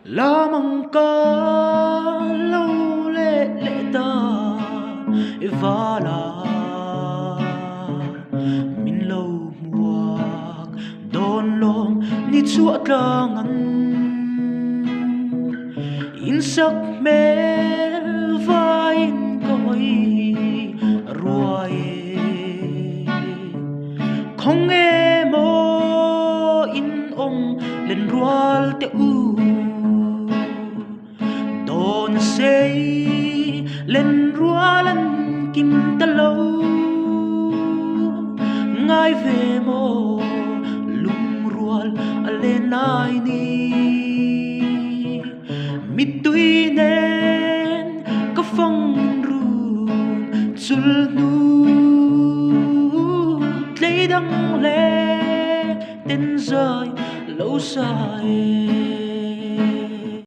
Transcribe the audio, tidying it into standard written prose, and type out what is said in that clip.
la mong ca lâu lệ lệ ta và la min lâu muak don long ni chuat lang an in sak mel vai in koi ruai không nghe mô in ông lên rual te u don say lên rualan kim ta lâu ngay về mô lung rual lên ai ni mi tuy nên có phong run chul nu lấy đắng lệ tên rơi lâu dài